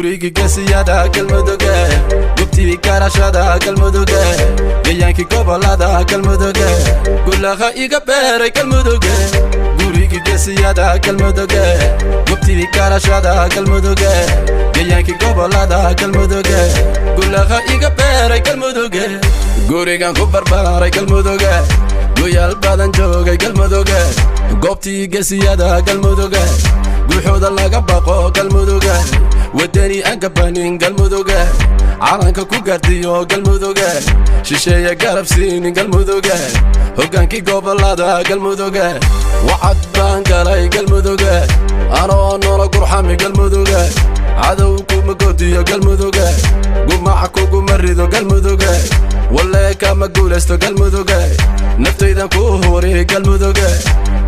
gurigi gasiyada galmuduge gubti karashada galmuduge deegaanki gobolada galmuduge gulaha iga beeray galmuduge gurigi gasiyada galmuduge gubti karashada galmuduge deegaanki gobolada galmuduge gulaha iga beeray galmuduge gurigan ku barbaaray galmuduge guyal badan joogay galmuduge goobti gasiyada galmuduge guuxooda laga baqo galmuduge wadani aan gabanin galmuduge calanka ku gaardiyo galmuduge shisheeye garab siinin galmuduge hogaankii gobolada galmuduge wacad baan galay galmuduge anoo noola gurxami galmuduge cadow kuma godiyo galmuduge gumaca kuguma rido galmuduge walle kama guulaysto galmuduge naftaydan ku huri galmuduge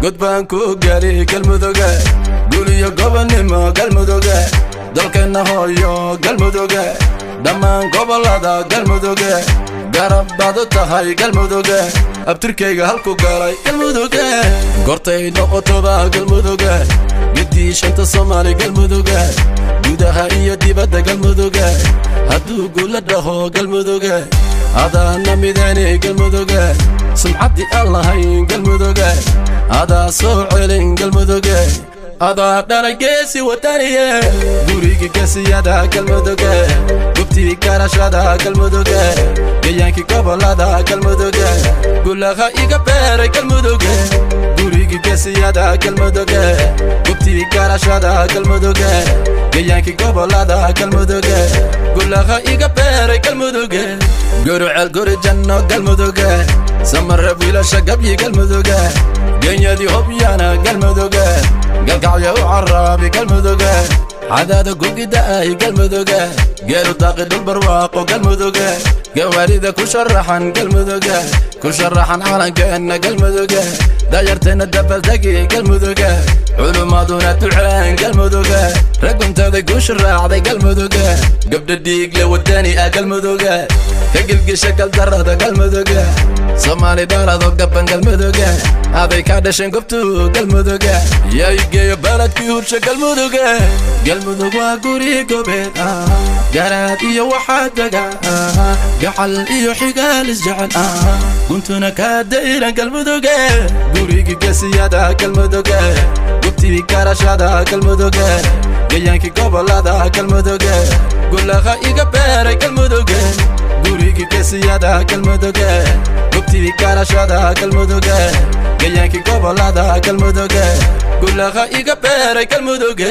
god baan ku gaari galmuduge guuliyo gobonnimo galmuduge dalkeena hooyo galmuduge dhammaan gobolada galmuduge garab baad u tahay galmuduge abtirkayga halku galay galmuduge gortay noqotoba galmuduge gidii shanta Soomaali galmuduge gudaha iyo dibadda galmuduge hadduu guula dhaho galmuduge adana midani galmuduge sumcadi allahayn galmuduge adaa soo celin galmuduge adaa dhalageysi wadaniye gurigi gasiyada galmuduge gubti karashada galmuduge deegaanki gobolada galmuduge gulaha iga beeray galmuduge gurigi gasiyada galmuduge gubti karashada galmuduge deegaanki gobolada galmuduge gulaha iga beeray galmuduge gurucel guri janno galmuduge samara wiilasha gabyi galmuduge genyadii hobyana galmuduge galgacyo u caraabi galmuduge cadaada gugida ay galmuduge geelu daaqi dhul barwaaqo galmuduge gawaarida ku sharaxan galmuduge ku sharaxan calankeena galmuduge dayarteena dabaldegi galmuduge culumaduna duceen galmuduge raguntada guusha raacday galmuduge gabdha dhiigle wadani ah galmuduge ka gilgisha galdarada galmuduge Soomaali dhalado gaban galmuduge aday ka dhashan gobtu galmuduge yaygeeyo baladkii hursha galmuduge galmuduge waa guri gobeed garaad iyo waxaa daga gacal iyo xigaal isjecel kuntuna ka dayran galmuduge gurigi gasiyada galmuduge gubti karashada galmuduge deegaanki gobolada galmuduge gulaha iga beeray galmuduge gurigi gasiyada galmuduge gubti karashada galmuduge deegaanki gobolada galmuduge gulaha iga beeray galmuduge